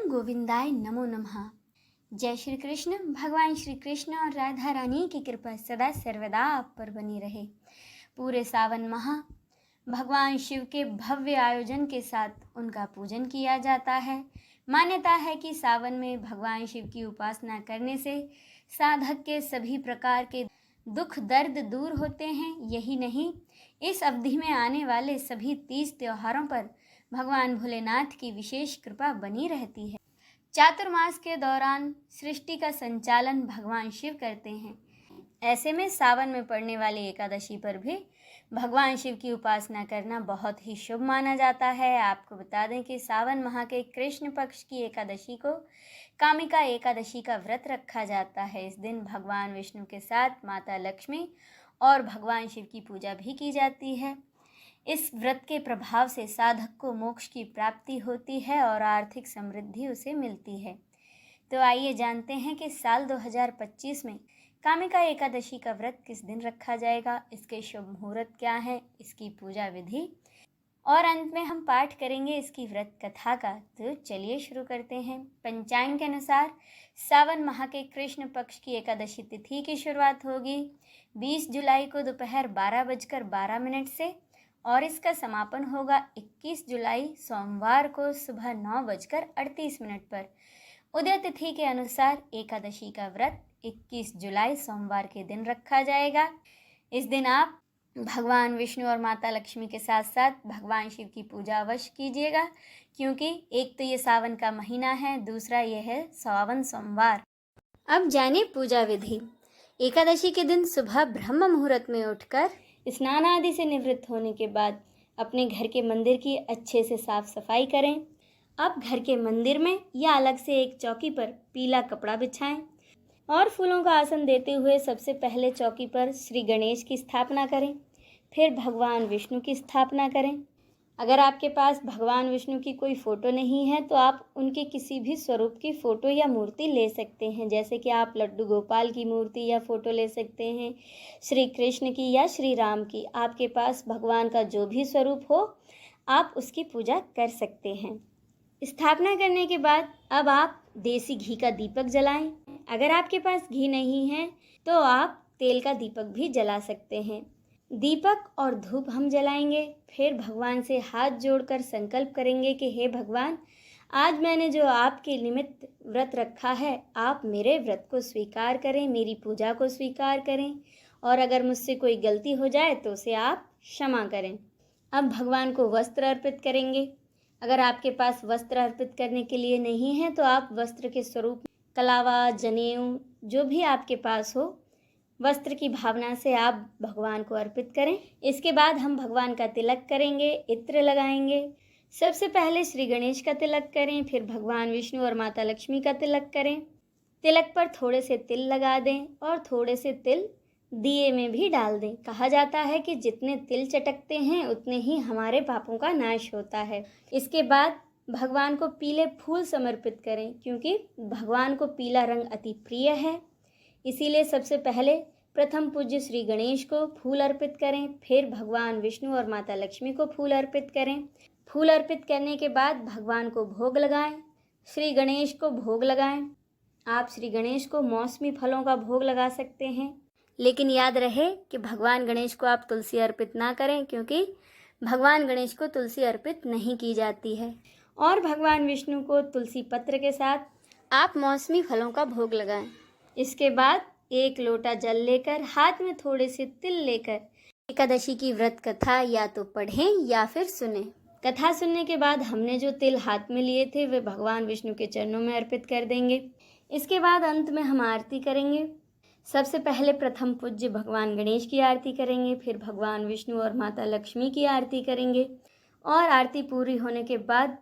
ओम गोविंदाय नमो नमः। जय श्री कृष्ण। भगवान श्री कृष्ण और राधा रानी की कृपा सदा सर्वदा आप पर बनी रहे। पूरे सावन माह भगवान शिव के भव्य आयोजन के साथ उनका पूजन किया जाता है। मान्यता है कि सावन में भगवान शिव की उपासना करने से साधक के सभी प्रकार के दुख दर्द दूर होते हैं। यही नहीं, इस अवधि में आने वाले सभी तीज त्योहारों पर भगवान भोलेनाथ की विशेष कृपा बनी रहती है। चातुर्मास के दौरान सृष्टि का संचालन भगवान शिव करते हैं। ऐसे में सावन में पड़ने वाली एकादशी पर भी भगवान शिव की उपासना करना बहुत ही शुभ माना जाता है। आपको बता दें कि सावन माह के कृष्ण पक्ष की एकादशी को कामिका एकादशी का व्रत रखा जाता है। इस दिन भगवान विष्णु के साथ माता लक्ष्मी और भगवान शिव की पूजा भी की जाती है। इस व्रत के प्रभाव से साधक को मोक्ष की प्राप्ति होती है और आर्थिक समृद्धि उसे मिलती है। तो आइए जानते हैं कि साल 2025 में कामिका एकादशी का व्रत किस दिन रखा जाएगा, इसके शुभ मुहूर्त क्या है, इसकी पूजा विधि और अंत में हम पाठ करेंगे इसकी व्रत कथा का। तो चलिए शुरू करते हैं। पंचांग के अनुसार सावन माह के कृष्ण पक्ष की एकादशी तिथि की शुरुआत होगी 20 जुलाई को दोपहर 12:12 से और इसका समापन होगा 21 जुलाई सोमवार को सुबह 9:38 पर। उदय तिथि के अनुसार एकादशी का व्रत 21 जुलाई सोमवार के दिन रखा जाएगा। इस दिन आप भगवान विष्णु और माता लक्ष्मी के साथ साथ भगवान शिव की पूजा अवश्य कीजिएगा, क्योंकि एक तो ये सावन का महीना है, दूसरा ये है सावन सोमवार। अब जानिए पूजा विधि। एकादशी के दिन सुबह ब्रह्म मुहूर्त में उठकर स्नान आदि से निवृत्त होने के बाद अपने घर के मंदिर की अच्छे से साफ सफाई करें। अब घर के मंदिर में या अलग से एक चौकी पर पीला कपड़ा बिछाएं और फूलों का आसन देते हुए सबसे पहले चौकी पर श्री गणेश की स्थापना करें, फिर भगवान विष्णु की स्थापना करें। अगर आपके पास भगवान विष्णु की कोई फ़ोटो नहीं है तो आप उनके किसी भी स्वरूप की फ़ोटो या मूर्ति ले सकते हैं, जैसे कि आप लड्डू गोपाल की मूर्ति या फ़ोटो ले सकते हैं, श्री कृष्ण की या श्री राम की। आपके पास भगवान का जो भी स्वरूप हो आप उसकी पूजा कर सकते हैं। स्थापना करने के बाद अब आप देसी घी का दीपक जलाएं। अगर आपके पास घी नहीं है तो आप तेल का दीपक भी जला सकते हैं। दीपक और धूप हम जलाएंगे, फिर भगवान से हाथ जोड़कर संकल्प करेंगे कि हे भगवान, आज मैंने जो आपके निमित्त व्रत रखा है, आप मेरे व्रत को स्वीकार करें, मेरी पूजा को स्वीकार करें और अगर मुझसे कोई गलती हो जाए तो उसे आप क्षमा करें। अब भगवान को वस्त्र अर्पित करेंगे। अगर आपके पास वस्त्र अर्पित करने के लिए नहीं है तो आप वस्त्र के स्वरूप कलावा, जनेऊ, जो भी आपके पास हो, वस्त्र की भावना से आप भगवान को अर्पित करें। इसके बाद हम भगवान का तिलक करेंगे, इत्र लगाएंगे। सबसे पहले श्री गणेश का तिलक करें, फिर भगवान विष्णु और माता लक्ष्मी का तिलक करें। तिलक पर थोड़े से तिल लगा दें और थोड़े से तिल दिए में भी डाल दें। कहा जाता है कि जितने तिल चटकते हैं उतने ही हमारे पापों का नाश होता है। इसके बाद भगवान को पीले फूल समर्पित करें, क्योंकि भगवान को पीला रंग अति प्रिय है। इसीलिए सबसे पहले प्रथम पूज्य श्री गणेश को फूल अर्पित करें, फिर भगवान विष्णु और माता लक्ष्मी को फूल अर्पित करें। फूल अर्पित करने के बाद भगवान को भोग लगाएं। श्री गणेश को भोग लगाएं। आप श्री गणेश को मौसमी फलों का भोग लगा सकते हैं, लेकिन याद रहे कि भगवान गणेश को आप तुलसी अर्पित ना करें, क्योंकि भगवान गणेश को तुलसी अर्पित नहीं की जाती है। और भगवान विष्णु को तुलसी पत्र के साथ आप मौसमी फलों का भोग लगाएं। इसके बाद एक लोटा जल लेकर हाथ में थोड़े से तिल लेकर एकादशी की व्रत कथा या तो पढ़ें या फिर सुनें। कथा सुनने के बाद हमने जो तिल हाथ में लिए थे वे भगवान विष्णु के चरणों में अर्पित कर देंगे। इसके बाद अंत में हम आरती करेंगे। सबसे पहले प्रथम पूज्य भगवान गणेश की आरती करेंगे, फिर भगवान विष्णु और माता लक्ष्मी की आरती करेंगे और आरती पूरी होने के बाद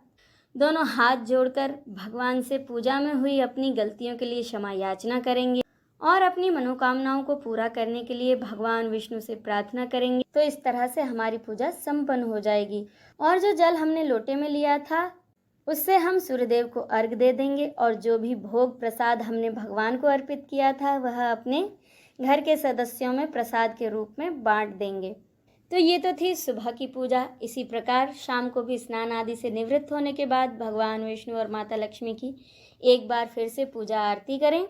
दोनों हाथ जोड़कर भगवान से पूजा में हुई अपनी गलतियों के लिए क्षमा याचना करेंगे और अपनी मनोकामनाओं को पूरा करने के लिए भगवान विष्णु से प्रार्थना करेंगे। तो इस तरह से हमारी पूजा संपन्न हो जाएगी और जो जल हमने लोटे में लिया था उससे हम सूर्यदेव को अर्घ्य दे देंगे और जो भी भोग प्रसाद हमने भगवान को अर्पित किया था वह अपने घर के सदस्यों में प्रसाद के रूप में बांट देंगे। तो ये तो थी सुबह की पूजा। इसी प्रकार शाम को भी स्नान आदि से निवृत्त होने के बाद भगवान विष्णु और माता लक्ष्मी की एक बार फिर से पूजा आरती करें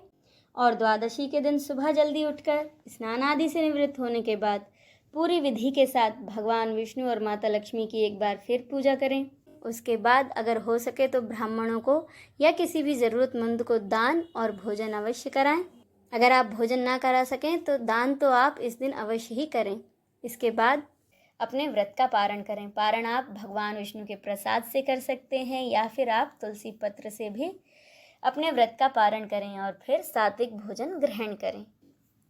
और द्वादशी के दिन सुबह जल्दी उठकर स्नान आदि से निवृत्त होने के बाद पूरी विधि के साथ भगवान विष्णु और माता लक्ष्मी की एक बार फिर पूजा करें। उसके बाद अगर हो सके तो ब्राह्मणों को या किसी भी ज़रूरतमंद को दान और भोजन अवश्य कराएं। अगर आप भोजन ना करा सकें तो दान तो आप इस दिन अवश्य ही करें। इसके बाद अपने व्रत का पारण करें। पारण आप भगवान विष्णु के प्रसाद से कर सकते हैं या फिर आप तुलसी पत्र से भी अपने व्रत का पारण करें और फिर सात्विक भोजन ग्रहण करें।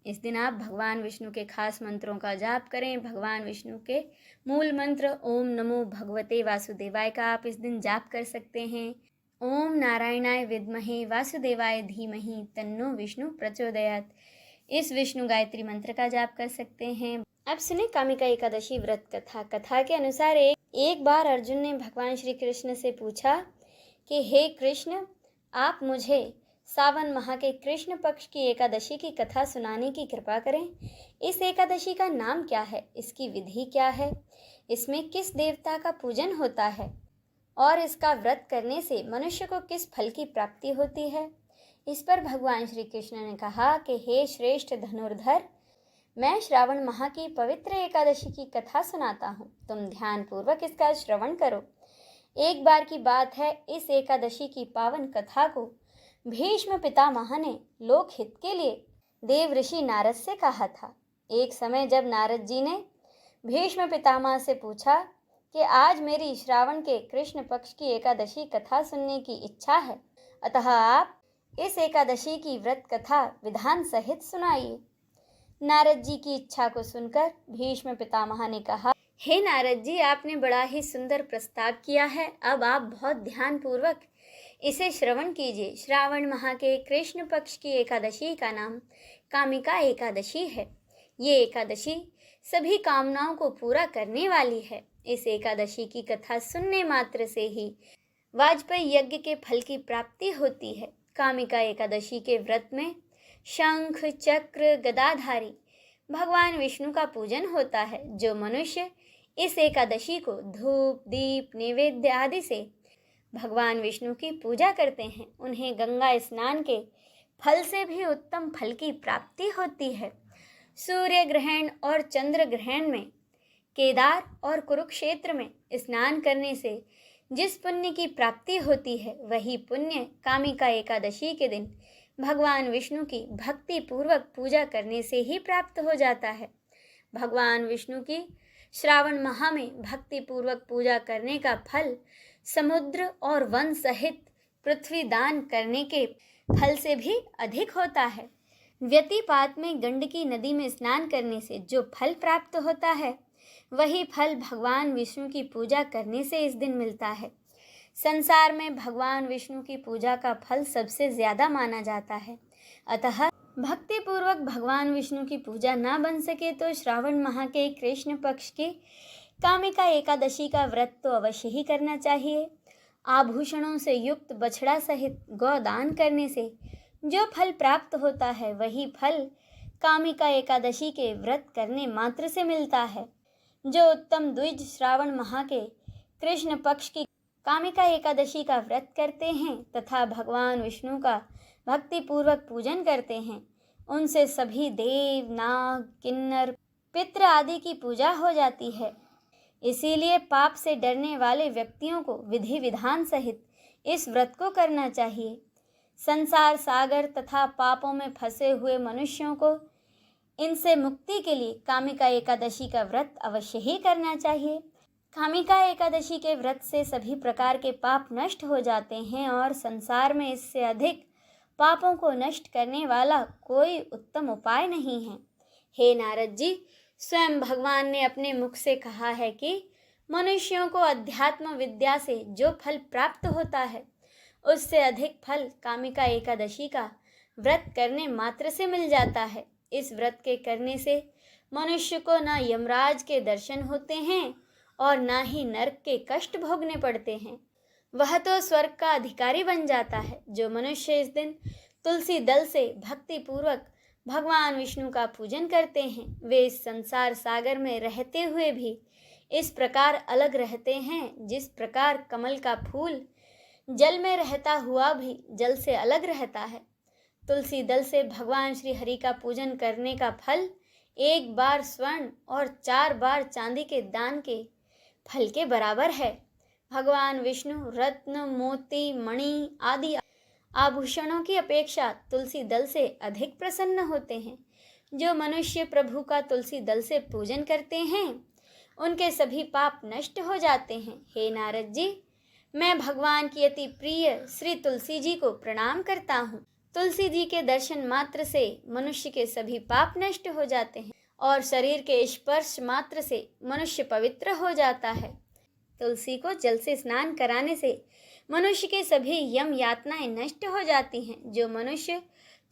इस दिन आप भगवान विष्णु के खास मंत्रों का जाप करें। भगवान विष्णु के मूल मंत्र ओम नमो भगवते वासुदेवाय का आप इस दिन जाप कर सकते हैं। ओम नारायणाय विद्महे वासुदेवाय धीमहि तन्नो विष्णु प्रचोदयात्, इस विष्णु गायत्री मंत्र का जाप कर सकते हैं। अब सुने कामिका एकादशी व्रत कथा। कथा के अनुसार एक बार अर्जुन ने भगवान श्री कृष्ण से पूछा कि हे कृष्ण, आप मुझे सावन माह के कृष्ण पक्ष की एकादशी की कथा सुनाने की कृपा करें। इस एकादशी का नाम क्या है, इसकी विधि क्या है, इसमें किस देवता का पूजन होता है और इसका व्रत करने से मनुष्य को किस फल की प्राप्ति होती है। इस पर भगवान श्री कृष्ण ने कहा कि हे श्रेष्ठ धनुर्धर, मैं श्रावण माह की पवित्र एकादशी की कथा सुनाता हूँ, तुम ध्यानपूर्वक इसका श्रवण करो। एक बार की बात है, इस एकादशी की पावन कथा को भीष्म पितामह ने लोक हित के लिए देव ऋषि नारद से कहा था। एक समय जब नारद जी ने भीष्म पितामह से पूछा कि आज मेरी श्रावण के कृष्ण पक्ष की एकादशी कथा सुनने की इच्छा है, अतः आप इस एकादशी की व्रत कथा विधान सहित सुनाइए। नारद जी की इच्छा को सुनकर भीष्म पितामह ने कहा, हे नारद जी, आपने बड़ा ही सुंदर प्रस्ताव किया है। अब आप बहुत ध्यानपूर्वक इसे श्रवण कीजिए। श्रावण माह के कृष्ण पक्ष की एकादशी का नाम कामिका एकादशी है। ये एकादशी सभी कामनाओं को पूरा करने वाली है। इस एकादशी की कथा सुनने मात्र से ही वाजपेयी यज्ञ के फल की प्राप्ति होती है। कामिका एकादशी के व्रत में शंख चक्र गदाधारी भगवान विष्णु का पूजन होता है। जो मनुष्य इस एकादशी को धूप दीप नैवेद्य आदि से भगवान विष्णु की पूजा करते हैं, उन्हें गंगा स्नान के फल से भी उत्तम फल की प्राप्ति होती है। सूर्य ग्रहण और चंद्र ग्रहण में केदार और कुरुक्षेत्र में स्नान करने से जिस पुण्य की प्राप्ति होती है, वही पुण्य कामिका एकादशी के दिन भगवान विष्णु की भक्ति पूर्वक पूजा करने से ही प्राप्त हो जाता है। भगवान विष्णु की श्रावण माह में भक्ति पूर्वक पूजा करने का फल समुद्र और वन सहित पृथ्वी दान करने के फल से भी अधिक होता है। व्यतिपात में गंडकी नदी में स्नान करने से जो फल प्राप्त होता है, वही फल भगवान विष्णु की पूजा करने से इस दिन मिलता है। संसार में भगवान विष्णु की पूजा का फल सबसे ज़्यादा माना जाता है। अतः भक्ति पूर्वक भगवान विष्णु की पूजा ना बन सके तो श्रावण माह के कृष्ण पक्ष की कामिका एकादशी का व्रत तो अवश्य ही करना चाहिए। आभूषणों से युक्त बछड़ा सहित गौदान करने से जो फल प्राप्त होता है, वही फल कामिका एकादशी के व्रत करने मात्र से मिलता है। जो उत्तम द्विज श्रावण माह के कृष्ण पक्ष की कामिका एकादशी का व्रत करते हैं तथा भगवान विष्णु का भक्ति पूर्वक पूजन करते हैं, उनसे सभी देव नाग किन्नर पितृ आदि की पूजा हो जाती है। इसीलिए पाप से डरने वाले व्यक्तियों को विधि विधान सहित इस व्रत को करना चाहिए। संसार सागर तथा पापों में फंसे हुए मनुष्यों को इनसे मुक्ति के लिए कामिका एकादशी का व्रत अवश्य ही करना चाहिए। कामिका एकादशी के व्रत से सभी प्रकार के पाप नष्ट हो जाते हैं और संसार में इससे अधिक पापों को नष्ट करने वाला कोई उत्तम उपाय नहीं है। हे नारद जी, स्वयं भगवान ने अपने मुख से कहा है कि मनुष्यों को अध्यात्म विद्या से जो फल प्राप्त होता है, उससे अधिक फल कामिका एकादशी का व्रत करने मात्र से मिल जाता है। इस व्रत के करने से मनुष्य को न यमराज के दर्शन होते हैं और ना ही नरक के कष्ट भोगने पड़ते हैं। वह तो स्वर्ग का अधिकारी बन जाता है। जो मनुष्य इस दिन तुलसी दल से भक्ति पूर्वक भगवान विष्णु का पूजन करते हैं, वे इस संसार सागर में रहते हुए भी इस प्रकार अलग रहते हैं जिस प्रकार कमल का फूल जल में रहता हुआ भी जल से अलग रहता है। तुलसी दल से भगवान श्री हरि का पूजन करने का फल 1 बार स्वर्ण और 4 बार चांदी के दान के फल के बराबर है। भगवान विष्णु रत्न, मोती, मणि आदि आभूषणों की अपेक्षा तुलसी दल से अधिक प्रसन्न होते हैं। जो मनुष्य प्रभु का तुलसी दल से पूजन करते हैं उनके सभी पाप नष्ट हो जाते हैं। हे नारद जी, मैं भगवान की अति प्रिय श्री तुलसी जी को प्रणाम करता हूँ। तुलसी जी के दर्शन मात्र से मनुष्य के सभी पाप नष्ट हो जाते हैं और शरीर के स्पर्श मात्र से मनुष्य पवित्र हो जाता है। तुलसी को जल से स्नान कराने से मनुष्य के सभी यम यातनाएं नष्ट हो जाती हैं। जो मनुष्य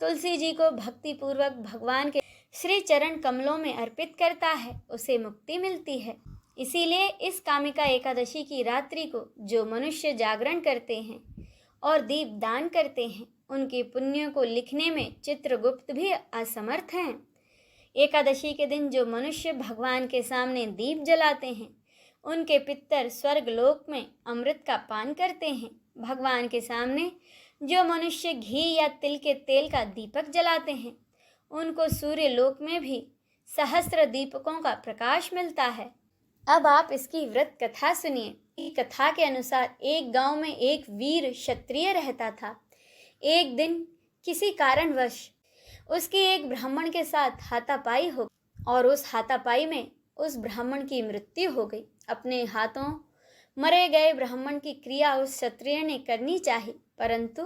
तुलसी जी को भक्ति पूर्वक भगवान के श्री चरण कमलों में अर्पित करता है उसे मुक्ति मिलती है। इसीलिए इस कामिका एकादशी की रात्रि को जो मनुष्य जागरण करते हैं और दीप दान करते हैं उनके पुण्यों को लिखने में चित्रगुप्त भी असमर्थ हैं। एकादशी के दिन जो मनुष्य भगवान के सामने दीप जलाते हैं उनके पितर स्वर्ग लोक में अमृत का पान करते हैं। भगवान के सामने जो मनुष्य घी या तिल के तेल का दीपक जलाते हैं उनको सूर्य लोक में भी सहस्त्र दीपकों का प्रकाश मिलता है। अब आप इसकी व्रत कथा सुनिए। कथा के अनुसार एक गांव में एक वीर क्षत्रिय रहता था। एक दिन किसी कारणवश उसकी एक ब्राह्मण के साथ हाथापाई हो और उस हाथापाई में उस ब्राह्मण की मृत्यु हो गई। अपने हाथों मरे गए ब्राह्मण की क्रिया उस क्षत्रिय ने करनी चाहिए, परंतु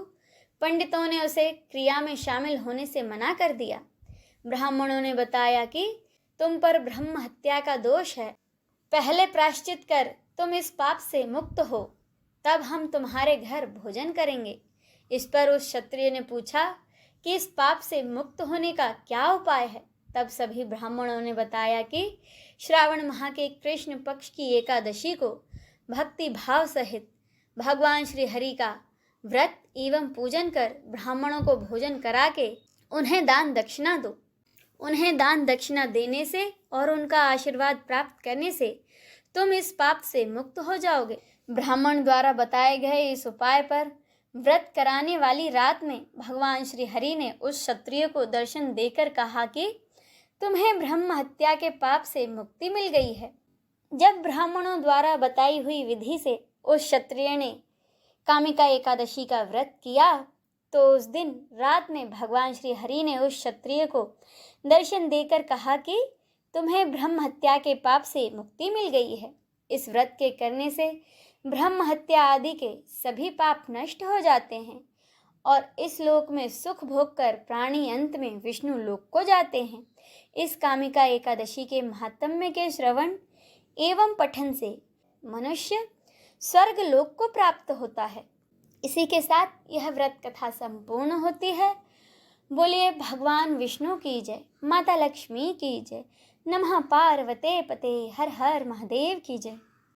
पंडितों ने उसे क्रिया में शामिल होने से मना कर दिया। ब्राह्मणों ने बताया कि तुम पर ब्रह्म हत्या का दोष है, पहले प्रायश्चित कर तुम इस पाप से मुक्त हो, तब हम तुम्हारे घर भोजन करेंगे। इस पर उस क्षत्रिय ने पूछा कि इस पाप से मुक्त होने का क्या उपाय है। तब सभी ब्राह्मणों ने बताया कि श्रावण माह के कृष्ण पक्ष की एकादशी को भक्ति भाव सहित भगवान श्री हरि का व्रत एवं पूजन कर ब्राह्मणों को भोजन करा के उन्हें दान दक्षिणा दो। उन्हें दान दक्षिणा देने से और उनका आशीर्वाद प्राप्त करने से तुम इस पाप से मुक्त हो जाओगे। ब्राह्मण द्वारा बताए गए इस उपाय पर व्रत कराने वाली रात में भगवान श्री हरि ने उस क्षत्रिय को दर्शन देकर कहा कि तुम्हें ब्रह्म हत्या के पाप से मुक्ति मिल गई है। जब ब्राह्मणों द्वारा बताई हुई विधि से उस क्षत्रिय ने कामिका एकादशी का व्रत किया तो उस दिन रात में भगवान श्री हरि ने उस क्षत्रिय को दर्शन देकर कहा कि तुम्हें ब्रह्म हत्या के पाप से मुक्ति मिल गई है। इस व्रत के करने से ब्रह्म हत्या आदि के सभी पाप नष्ट हो जाते हैं और इस लोक में सुख भोग कर प्राणी अंत में विष्णु लोक को जाते हैं। इस कामिका एकादशी के महात्म्य के श्रवण एवं पठन से मनुष्य स्वर्ग लोक को प्राप्त होता है। इसी के साथ यह व्रत कथा संपूर्ण होती है। बोलिए भगवान विष्णु की जय, माता लक्ष्मी की जय, नमः पार्वते पते, हर हर महादेव की जय।